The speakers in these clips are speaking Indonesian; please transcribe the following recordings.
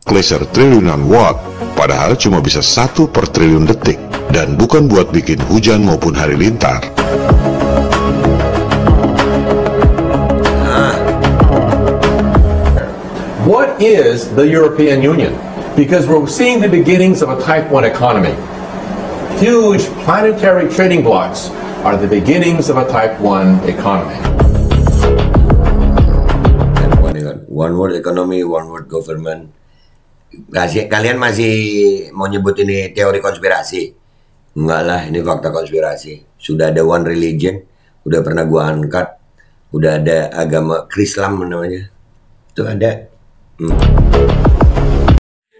laser triliunan watt, padahal cuma bisa 1 per triliun detik, dan bukan buat bikin hujan maupun halilintar. What is the European Union? Because we're seeing the beginnings of a type 1 economy. Huge planetary trading blocks are the beginnings of a type 1 economy. One world economy, one world government. Kalian masih mau nyebut ini teori konspirasi? Enggak lah, ini fakta konspirasi. Sudah ada one religion, udah pernah gua angkat, udah ada agama Krislam namanya. Itu ada.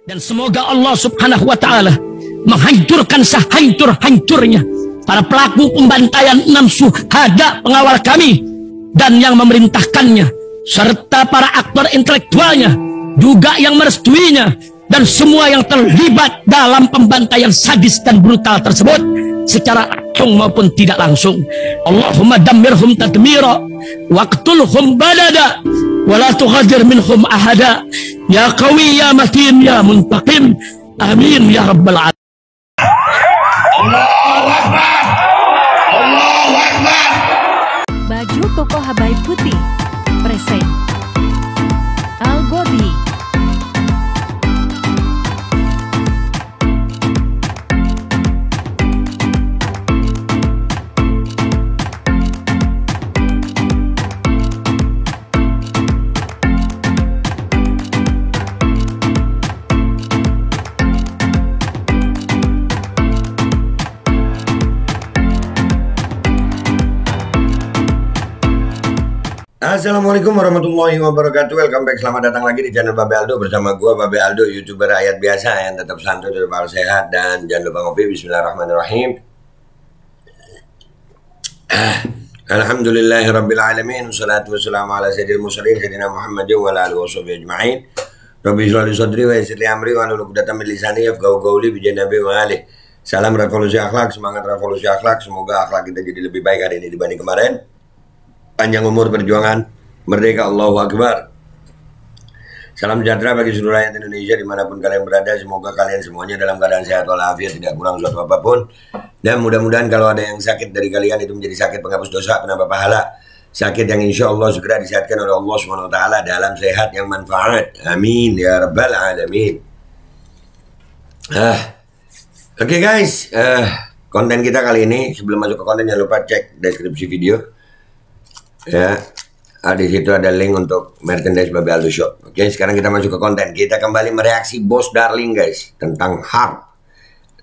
Dan semoga Allah subhanahu wa ta'ala menghancurkan sehancur-hancurnya para pelaku pembantaian 6 syuhada pengawal kami dan yang memerintahkannya, serta para aktor intelektualnya juga yang merestuinya, dan semua yang terlibat dalam pembantaian sadis dan brutal tersebut secara langsung maupun tidak langsung. Allahumma dammirhum tadmira waqtulhum badada wala tughadir minhum ahada ya qawi ya matin ya muntaqim amin ya rabbal alamin. Allahu Akbar, Allahu Akbar. Baju koko Habaib putih present Al-Godi. Assalamualaikum warahmatullahi wabarakatuh. Welcome back, selamat datang lagi di channel Babe Aldo bersama gua Babe Aldo, YouTuber rakyat biasa yang tetap santai, tetap sehat, dan jangan lupa ngopi. Bismillahirrahmanirrahim. Alhamdulillahirabbil alamin, wassalatu wassalamu ala sayyidil mursalin sayyidina Muhammadin wa ala alihi washabihi ajma'in. Rabbi shrah li sadri wa yassir li amri wa hlul 'uqdatam min lisani yafqahu qawli bi janabi wa alihi. Salam revolusi akhlak, semangat revolusi akhlak. Semoga akhlak kita jadi lebih baik hari ini dibanding kemarin. Panjang umur perjuangan, merdeka, Allahu Akbar. Salam sejahtera bagi seluruh rakyat Indonesia dimanapun kalian berada. Semoga kalian semuanya dalam keadaan sehat walafiat, tidak kurang suatu apapun. Dan mudah-mudahan kalau ada yang sakit dari kalian itu menjadi sakit penghapus dosa, penambah pahala. Sakit yang insya Allah segera disehatkan oleh Allah SWT dalam sehat yang manfaat. Amin ya rabbal alamin. Oke guys, konten kita kali ini, sebelum masuk ke konten jangan lupa cek deskripsi video. Ya, di situ ada link untuk merchandise Babe Aldo Shop. Oke, sekarang kita masuk ke konten. Kita kembali mereaksi Boss Darling guys, tentang HARP,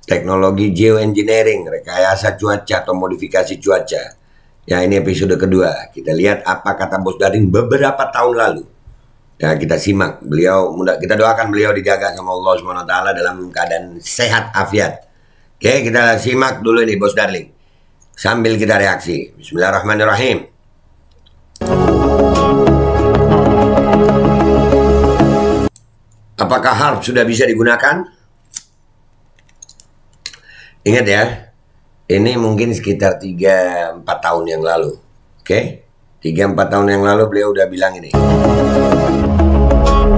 teknologi geoengineering, rekayasa cuaca atau modifikasi cuaca. Ya, ini episode kedua. Kita lihat apa kata Boss Darling beberapa tahun lalu. Ya, kita simak beliau, kita doakan beliau dijaga sama Allah SWT dalam keadaan sehat afiat. Oke, kita simak dulu nih Boss Darling sambil kita reaksi. Bismillahirrahmanirrahim. Apakah HARP sudah bisa digunakan? Ingat ya, ini mungkin sekitar 3-4 tahun yang lalu. Oke? 3-4 tahun yang lalu beliau udah bilang ini.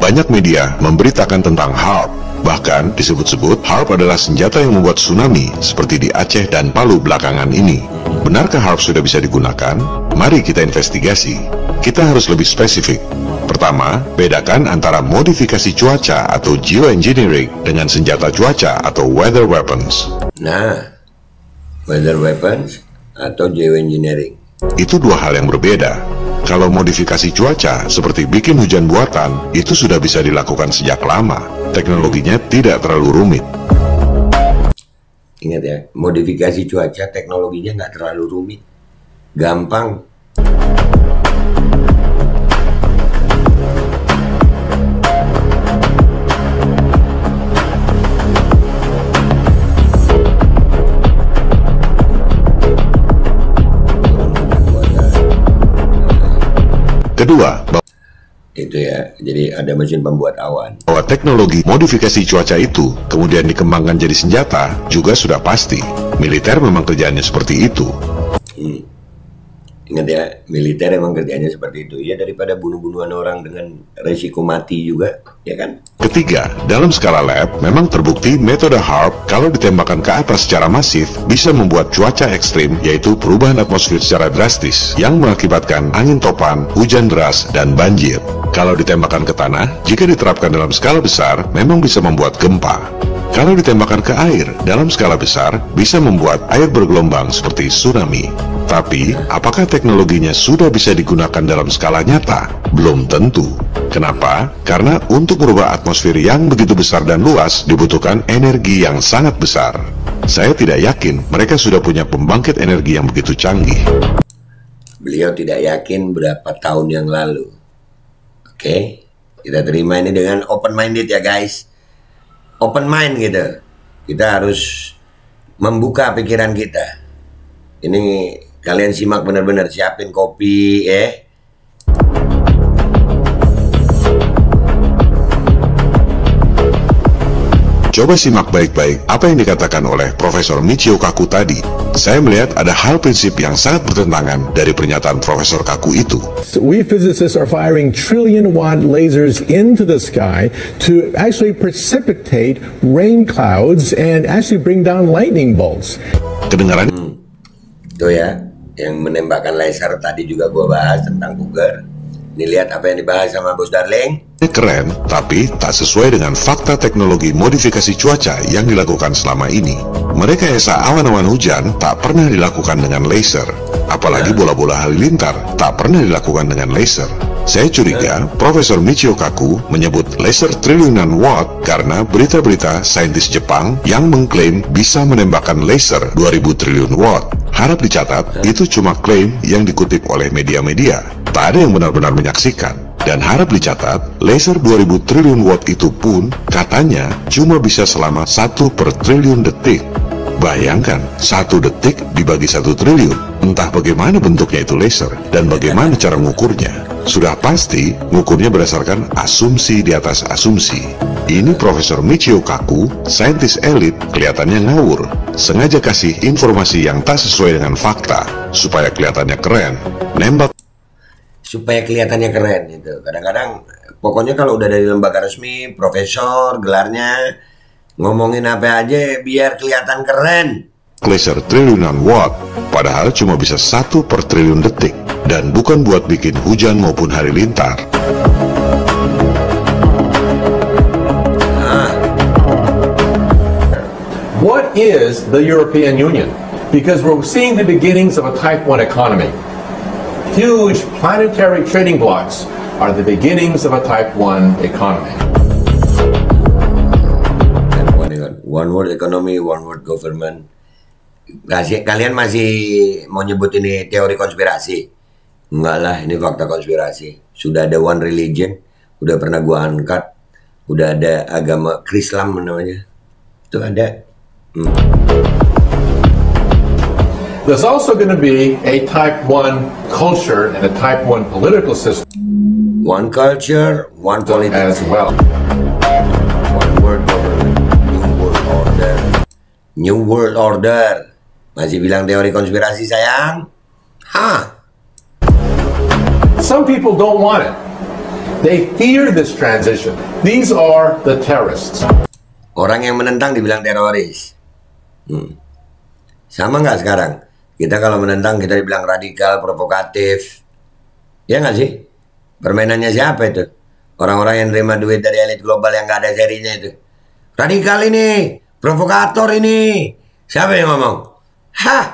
Banyak media memberitakan tentang HARP. Bahkan disebut-sebut HARP adalah senjata yang membuat tsunami seperti di Aceh dan Palu belakangan ini. Benarkah HARP sudah bisa digunakan? Mari kita investigasi. Kita harus lebih spesifik. Pertama, bedakan antara modifikasi cuaca atau geoengineering dengan senjata cuaca atau weather weapons. Nah, weather weapons atau geoengineering itu dua hal yang berbeda. Kalau modifikasi cuaca seperti bikin hujan buatan, itu sudah bisa dilakukan sejak lama. Teknologinya tidak terlalu rumit. Ingat ya, modifikasi cuaca teknologinya nggak terlalu rumit, gampang. Kedua, itu ya, jadi ada mesin pembuat awan. Bahwa teknologi modifikasi cuaca itu kemudian dikembangkan jadi senjata juga sudah pasti. Militer memang kerjaannya seperti itu. Ingat ya, militer emang kerjanya seperti itu. Ya daripada bunuh-bunuhan orang dengan resiko mati juga, ya kan? Ketiga, dalam skala lab, memang terbukti metode HARP kalau ditembakkan ke atas secara masif bisa membuat cuaca ekstrim, yaitu perubahan atmosfer secara drastis, yang mengakibatkan angin topan, hujan deras, dan banjir. Kalau ditembakkan ke tanah, jika diterapkan dalam skala besar, memang bisa membuat gempa. Kalau ditembakkan ke air dalam skala besar, bisa membuat air bergelombang seperti tsunami. Tapi, apakah teknologinya sudah bisa digunakan dalam skala nyata? Belum tentu. Kenapa? Karena untuk merubah atmosfer yang begitu besar dan luas, dibutuhkan energi yang sangat besar. Saya tidak yakin mereka sudah punya pembangkit energi yang begitu canggih. Beliau tidak yakin berapa tahun yang lalu. Oke, kita terima ini dengan open-minded ya guys. Open mind gitu. Kita harus membuka pikiran kita. Ini kalian simak benar-benar, siapin kopi ya. Coba simak baik-baik apa yang dikatakan oleh Profesor Michio Kaku tadi. Saya melihat ada hal prinsip yang sangat bertentangan dari pernyataan Profesor Kaku itu. We physicists are firing trillion-watt lasers into the sky to actually precipitate rain clouds and actually bring down lightning bolts. Kedengaran? Tuh ya, yang menembakkan laser tadi juga gua bahas tentang Puger. Ini lihat apa yang dibahas sama Bos Darling. Keren, tapi tak sesuai dengan fakta teknologi modifikasi cuaca yang dilakukan selama ini. Merekayasa awan-awan hujan tak pernah dilakukan dengan laser. Apalagi bola-bola halilintar tak pernah dilakukan dengan laser. Saya curiga Profesor Michio Kaku menyebut laser triliunan watt karena berita-berita saintis Jepang yang mengklaim bisa menembakkan laser 2000 triliun watt. Harap dicatat, itu cuma klaim yang dikutip oleh media-media. Tak ada yang benar-benar menyaksikan. Dan harap dicatat, laser 2000 triliun watt itu pun katanya cuma bisa selama 1/triliun detik. Bayangkan, 1 detik dibagi 1 triliun. Entah bagaimana bentuknya itu laser dan bagaimana cara mengukurnya. Sudah pasti, mengukurnya berdasarkan asumsi di atas asumsi. Ini Profesor Michio Kaku, saintis elit, kelihatannya ngawur. Sengaja kasih informasi yang tak sesuai dengan fakta, supaya kelihatannya keren. Nembak Supaya kelihatannya keren gitu. Kadang-kadang pokoknya kalau udah dari lembaga resmi, profesor, gelarnya, ngomongin apa aja biar kelihatan keren. laser triliunan watt, padahal cuma bisa 1/triliun detik, dan bukan buat bikin hujan maupun halilintar. What is the European Union? Because we're seeing the beginnings of a type 1 economy. Huge planetary trading blocks are the beginnings of a type 1 economy. One world economy, one world government. Kalian masih mau nyebut ini teori konspirasi? Enggak lah, ini fakta konspirasi. Sudah ada one religion, udah pernah gua angkat. Udah ada agama Krislam namanya. Itu ada. There's also going to be a type 1 culture and a type 1 political system. One culture, one politics as well. One world government, new world order. New world order. Masih bilang teori konspirasi sayang? Hah? Some people don't want it. They fear this transition. These are the terrorists. Orang yang menentang dibilang teroris. Sama nggak sekarang? Kita kalau menentang kita dibilang radikal, provokatif. Ya nggak sih? Permainannya siapa itu? Orang-orang yang terima duit dari elit global yang nggak ada serinya itu. Radikal ini, provokator ini. Siapa yang ngomong? Hah?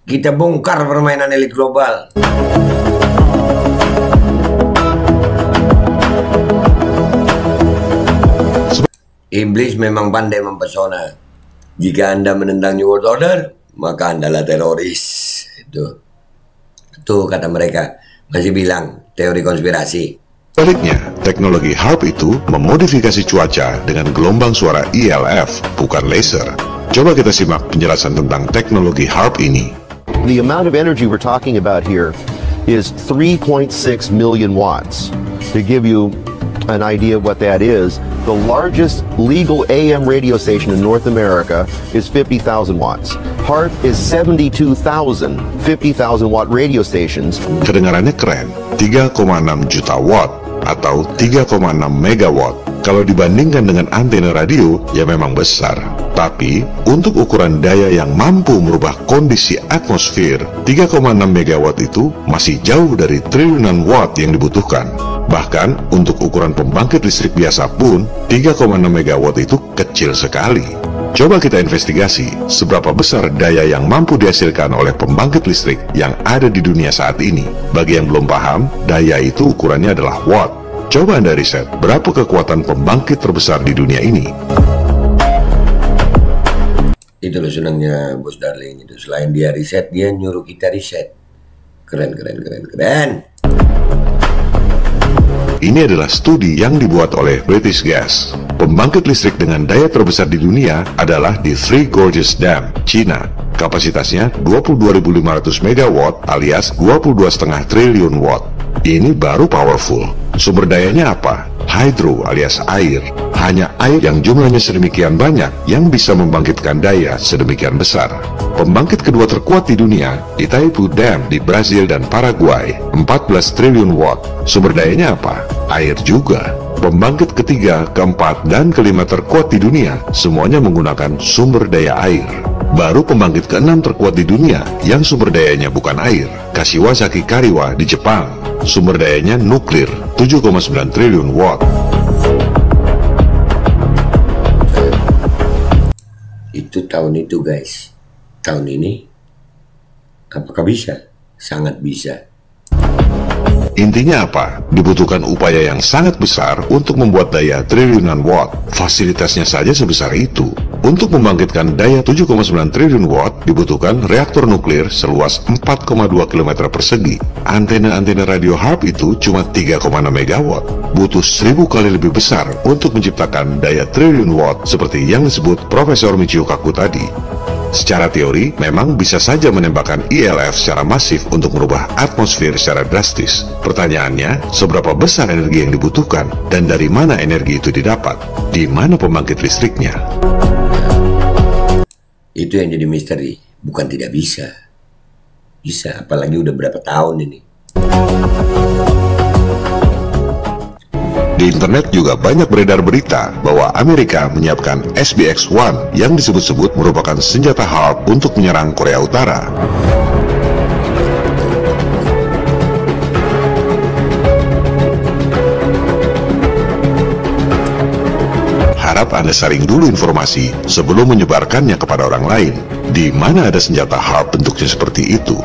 Kita bongkar permainan elit global. Iblis memang pandai mempesona. Jika Anda menentang New World Order, maka Anda adalah teroris. Itu kata mereka. Masih bilang teori konspirasi. Sebaliknya, teknologi HARP itu memodifikasi cuaca dengan gelombang suara ELF, bukan laser. Coba kita simak penjelasan tentang teknologi HARP ini. The amount of energy we're talking about here is 3.6 million watts. To give you an idea of what that is, The largest legal AM radio station in North America is 50,000 watts. HAARP is 72,000 50,000 watt radio stations. Kedengarannya keren, 3,6 juta watt atau 3,6 megawatt. Kalau dibandingkan dengan antena radio, ya memang besar. Tapi, untuk ukuran daya yang mampu merubah kondisi atmosfer, 3,6 megawatt itu masih jauh dari triliunan watt yang dibutuhkan. Bahkan, untuk ukuran pembangkit listrik biasa pun, 3,6 megawatt itu kecil sekali. Coba kita investigasi seberapa besar daya yang mampu dihasilkan oleh pembangkit listrik yang ada di dunia saat ini. Bagi yang belum paham, daya itu ukurannya adalah watt. Coba Anda riset, berapa kekuatan pembangkit terbesar di dunia ini? Itu loh senangnya Bos Darling itu. Selain dia riset, dia nyuruh kita riset. Keren. Ini adalah studi yang dibuat oleh British Gas. Pembangkit listrik dengan daya terbesar di dunia adalah di Three Gorges Dam, China. Kapasitasnya 22.500 megawatt alias 22,5 triliun watt. Ini baru powerful. Sumber dayanya apa? Hydro alias air. Hanya air yang jumlahnya sedemikian banyak yang bisa membangkitkan daya sedemikian besar. Pembangkit kedua terkuat di dunia, Itaipu Dam di Brazil dan Paraguay, 14 triliun watt. Sumber dayanya apa? Air juga. Pembangkit ketiga, keempat, dan kelima terkuat di dunia, semuanya menggunakan sumber daya air. Baru pembangkit keenam terkuat di dunia yang sumber dayanya bukan air, Kashiwazaki Kariwa di Jepang. Sumber dayanya nuklir, 7,9 triliun watt. Itu tahun itu guys. Tahun ini, apakah bisa? Sangat bisa. Intinya apa? Dibutuhkan upaya yang sangat besar untuk membuat daya triliunan watt. Fasilitasnya saja sebesar itu. Untuk membangkitkan daya 7,9 triliun watt, dibutuhkan reaktor nuklir seluas 4,2 km persegi. Antena-antena radio HAARP itu cuma 3,6 megawatt. Butuh 1000 kali lebih besar untuk menciptakan daya triliun watt seperti yang disebut Profesor Michio Kaku tadi. Secara teori, memang bisa saja menembakkan ILF secara masif untuk merubah atmosfer secara drastis. Pertanyaannya, seberapa besar energi yang dibutuhkan dan dari mana energi itu didapat? Di mana pembangkit listriknya? Itu yang jadi misteri. Bukan tidak bisa. Bisa, apalagi udah berapa tahun ini. Di internet juga banyak beredar berita bahwa Amerika menyiapkan SBX-1 yang disebut-sebut merupakan senjata HAARP untuk menyerang Korea Utara. Harap Anda saring dulu informasi sebelum menyebarkannya kepada orang lain. Di mana ada senjata HAARP bentuknya seperti itu?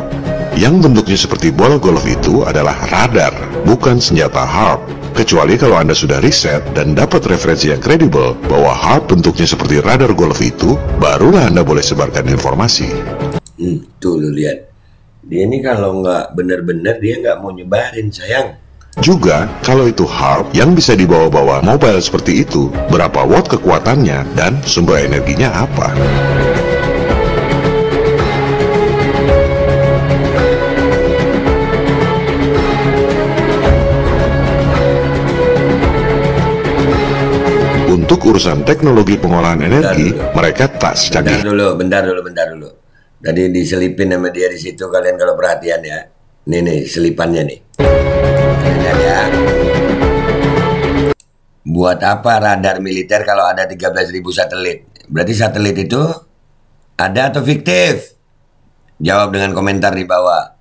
Yang bentuknya seperti bola golf itu adalah radar, bukan senjata HAARP. Kecuali kalau Anda sudah riset dan dapat referensi yang kredibel bahwa HAARP bentuknya seperti radar golf itu, barulah Anda boleh sebarkan informasi. Tuh lu lihat. Dia ini kalau nggak bener-bener dia nggak mau nyebarin, sayang. Juga, kalau itu HAARP yang bisa dibawa-bawa mobile seperti itu, berapa watt kekuatannya dan sumber energinya apa? Untuk urusan teknologi pengolahan energi, mereka tak secanggih. Bentar dulu. Tadi diselipin sama dia di situ, kalian kalau perhatian ya. Nih selipannya nih. Lihat ya. Buat apa radar militer kalau ada 13.000 satelit? Berarti satelit itu ada atau fiktif? Jawab dengan komentar di bawah.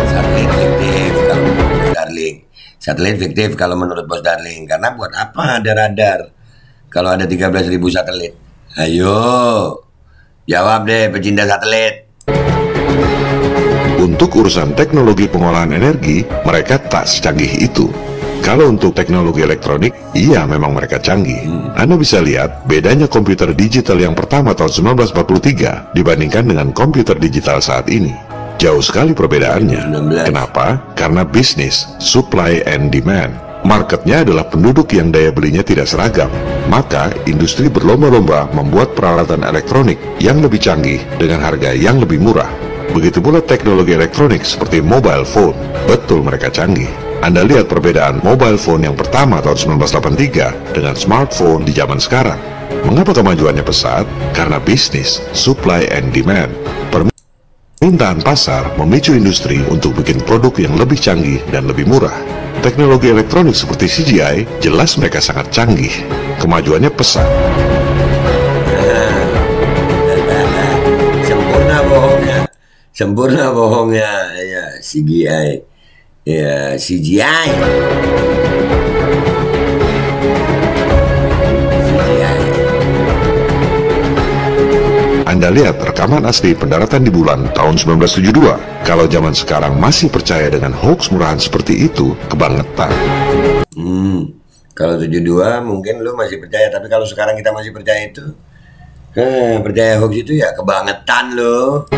Satelit fiktif kalau menurut Bos Darling. Satelit fiktif kalau menurut Bos Darling. Karena buat apa ada radar kalau ada 13.000 satelit? Ayo, jawab deh pecinta satelit. Untuk urusan teknologi pengolahan energi, mereka tak secanggih itu. Kalau untuk teknologi elektronik, iya memang mereka canggih. Anda bisa lihat bedanya komputer digital yang pertama tahun 1943 dibandingkan dengan komputer digital saat ini. Jauh sekali perbedaannya. Kenapa? Karena bisnis, supply and demand. Marketnya adalah penduduk yang daya belinya tidak seragam. Maka, industri berlomba-lomba membuat peralatan elektronik yang lebih canggih dengan harga yang lebih murah. Begitu pula teknologi elektronik seperti mobile phone. Betul mereka canggih. Anda lihat perbedaan mobile phone yang pertama tahun 1983 dengan smartphone di zaman sekarang. Mengapa kemajuannya pesat? Karena bisnis, supply and demand. Permintaan pasar memicu industri untuk bikin produk yang lebih canggih dan lebih murah. Teknologi elektronik seperti CGI, jelas mereka sangat canggih. Kemajuannya pesat. Sempurna bohongnya, ya CGI. Ya, CGI. Anda lihat rekaman asli pendaratan di bulan tahun 1972. Kalau zaman sekarang masih percaya dengan hoax murahan seperti itu, kebangetan. Kalau 72 mungkin lu masih percaya, tapi kalau sekarang kita masih percaya itu, percaya hoax itu ya kebangetan lo.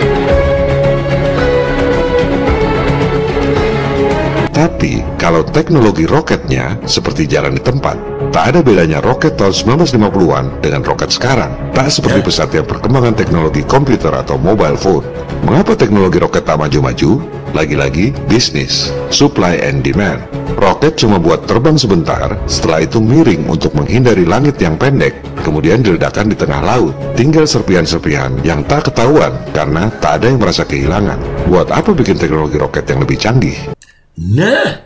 Tapi, kalau teknologi roketnya seperti jalan di tempat, tak ada bedanya roket tahun 1950-an dengan roket sekarang. Tak seperti pesatnya perkembangan teknologi komputer atau mobile phone. Mengapa teknologi roket tak maju-maju? Lagi-lagi, bisnis, supply and demand. Roket cuma buat terbang sebentar, setelah itu miring untuk menghindari langit yang pendek, kemudian diledakkan di tengah laut. Tinggal serpihan-serpihan yang tak ketahuan karena tak ada yang merasa kehilangan. Buat apa bikin teknologi roket yang lebih canggih? Nah,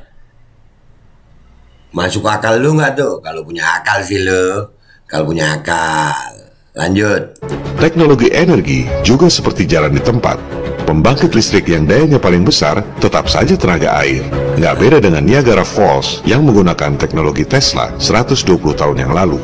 masuk akal lu nggak tuh? Kalau punya akal sih lu, kalau punya akal. Lanjut. Teknologi energi juga seperti jalan di tempat. Pembangkit listrik yang dayanya paling besar tetap saja tenaga air. Nggak beda dengan Niagara Falls yang menggunakan teknologi Tesla 120 tahun yang lalu.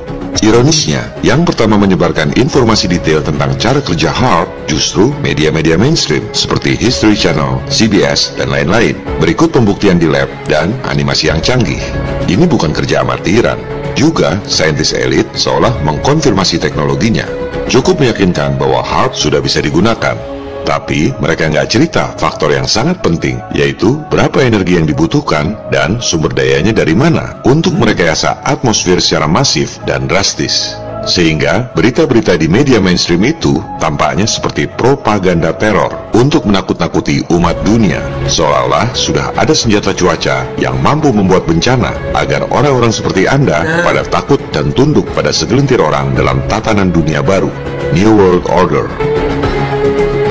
Ironisnya, yang pertama menyebarkan informasi detail tentang cara kerja HAARP justru media-media mainstream seperti History Channel, CBS, dan lain-lain. Berikut pembuktian di lab dan animasi yang canggih. Ini bukan kerja amatiran. Juga, saintis elit seolah mengkonfirmasi teknologinya. Cukup meyakinkan bahwa HAARP sudah bisa digunakan. Tapi mereka nggak cerita faktor yang sangat penting, yaitu berapa energi yang dibutuhkan dan sumber dayanya dari mana untuk merekayasa atmosfer secara masif dan drastis. Sehingga berita-berita di media mainstream itu tampaknya seperti propaganda teror untuk menakut-nakuti umat dunia, seolah-olah sudah ada senjata cuaca yang mampu membuat bencana agar orang-orang seperti Anda pada takut dan tunduk pada segelintir orang dalam tatanan dunia baru, New World Order.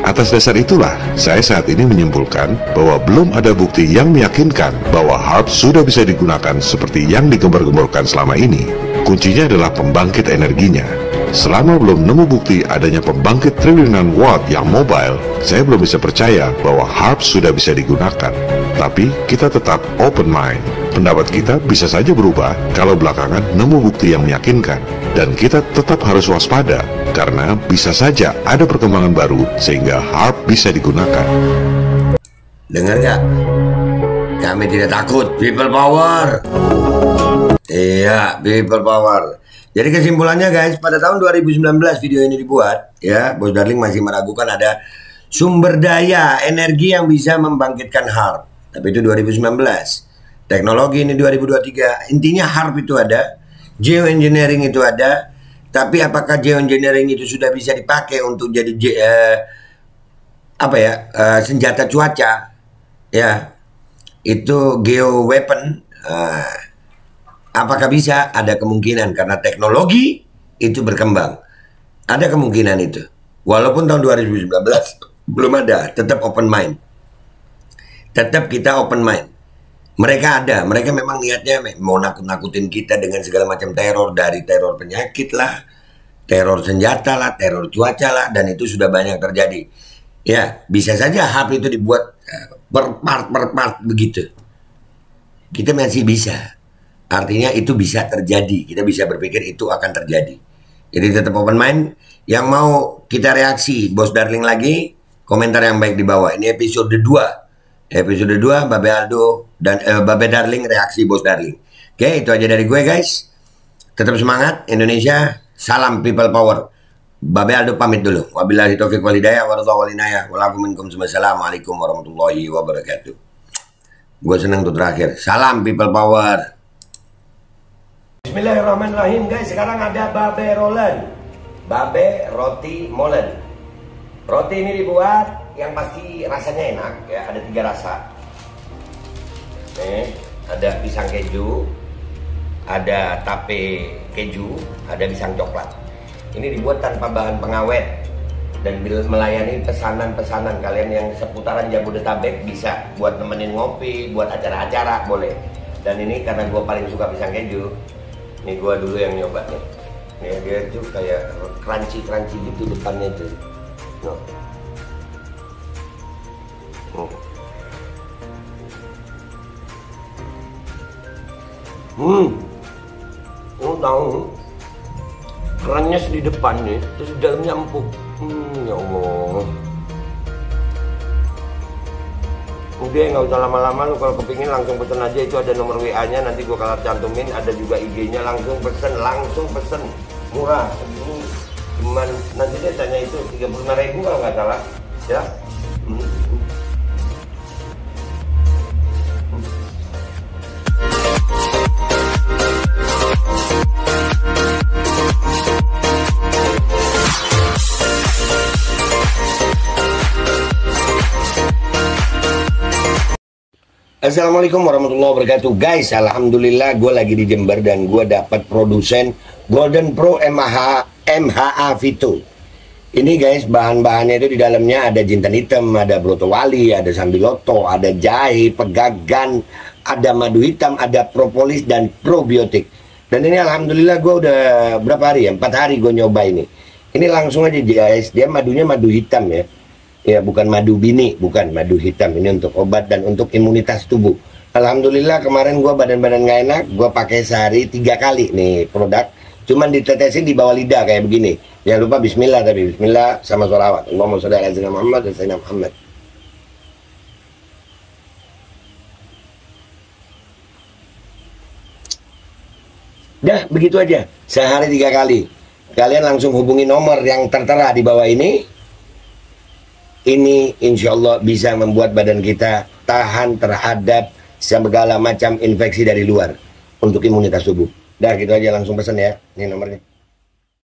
Atas dasar itulah, saya saat ini menyimpulkan bahwa belum ada bukti yang meyakinkan bahwa HAARP sudah bisa digunakan seperti yang digembar-gemborkan selama ini. Kuncinya adalah pembangkit energinya. Selama belum nemu bukti adanya pembangkit triliunan watt yang mobile, saya belum bisa percaya bahwa HAARP sudah bisa digunakan. Tapi kita tetap open mind. Pendapat kita bisa saja berubah kalau belakangan nemu bukti yang meyakinkan. Dan kita tetap harus waspada, karena bisa saja ada perkembangan baru sehingga HAARP bisa digunakan. Dengar nggak? Kami tidak takut, people power. Iya, people power. Jadi kesimpulannya guys, pada tahun 2019 video ini dibuat, ya, Bos Darling masih meragukan ada sumber daya energi yang bisa membangkitkan HAARP. Tapi itu 2019. Teknologi ini 2023. Intinya HAARP itu ada, geoengineering itu ada. Tapi apakah geoengineering itu sudah bisa dipakai untuk jadi senjata cuaca? Ya, itu geo weapon. Apakah bisa? Ada kemungkinan karena teknologi itu berkembang. Ada kemungkinan itu. Walaupun tahun 2019 belum ada, tetap open mind. Tetap kita open mind. Mereka ada, mereka memang niatnya mau nakut-nakutin kita dengan segala macam teror, dari teror penyakit lah, teror senjata lah, teror cuaca lah, dan itu sudah banyak terjadi. Ya, bisa saja HAARP itu dibuat per part begitu. Kita masih bisa. Artinya itu bisa terjadi. Kita bisa berpikir itu akan terjadi. Jadi tetap open mind. Yang mau kita reaksi, Bos Darling lagi, komentar yang baik di bawah. Ini episode 2. Episode 2, Babe Aldo dan Babe Darling reaksi Bos Darling. Oke, itu aja dari gue guys. Tetap semangat Indonesia. Salam people power. Babe Aldo pamit dulu. Wabillahi taufiq wal hidayah warahmatullahi wabarakatuh. Wassalamualaikum warahmatullahi wabarakatuh. Gue senang tuh terakhir. Salam people power. Bismillahirrahmanirrahim guys. Sekarang ada Babe Roland. Babe roti molen. Roti ini dibuat yang pasti rasanya enak ya, ada 3 rasa. Nih, ada pisang keju, ada tape keju, ada pisang coklat. Ini dibuat tanpa bahan pengawet dan melayani pesanan-pesanan kalian yang seputaran Jabodetabek, bisa buat nemenin ngopi, buat acara-acara boleh. Dan ini karena gue paling suka pisang keju, nih gue dulu yang nyoba nih. Nih dia tuh kayak crunchy gitu depannya tuh. No. Lu tahu kerannyes di depan nih, terus di dalamnya empuk. Ya Allah. Udah nggak usah lama-lama, lu kalau kepingin langsung pesen aja, itu ada nomor WA-nya, nanti gua kalau cantumin, ada juga IG-nya, langsung pesen, murah. Segini cuman nanti dia tanya itu 35.000 kalau nggak salah, ya. Assalamualaikum warahmatullahi wabarakatuh. Guys, alhamdulillah gue lagi di Jember dan gue dapat produsen Golden Pro MHA Vito. Ini guys, bahan-bahannya itu di dalamnya ada jintan hitam, ada broto wali, ada sambiloto, ada jahe, pegagan, ada madu hitam, ada propolis dan probiotik. Dan ini alhamdulillah gue udah berapa hari ya? 4 hari gue nyoba ini. Ini langsung aja guys, dia madunya madu hitam ya. Ya, bukan madu bini, bukan madu hitam. Ini untuk obat dan untuk imunitas tubuh. Alhamdulillah kemarin gua badan-badan nggak enak, gua pakai sehari 3 kali nih produk. Cuman ditetesin di bawah lidah kayak begini. Jangan lupa bismillah, tapi bismillah sama sholawat. Allahumma sholli ala sayyidina Muhammad dan sayyidina Muhammad. Dah, begitu aja. Sehari 3 kali. Kalian langsung hubungi nomor yang tertera di bawah ini. Ini insya Allah bisa membuat badan kita tahan terhadap segala macam infeksi dari luar untuk imunitas tubuh. Dah gitu aja, langsung pesan ya. Ini nomornya.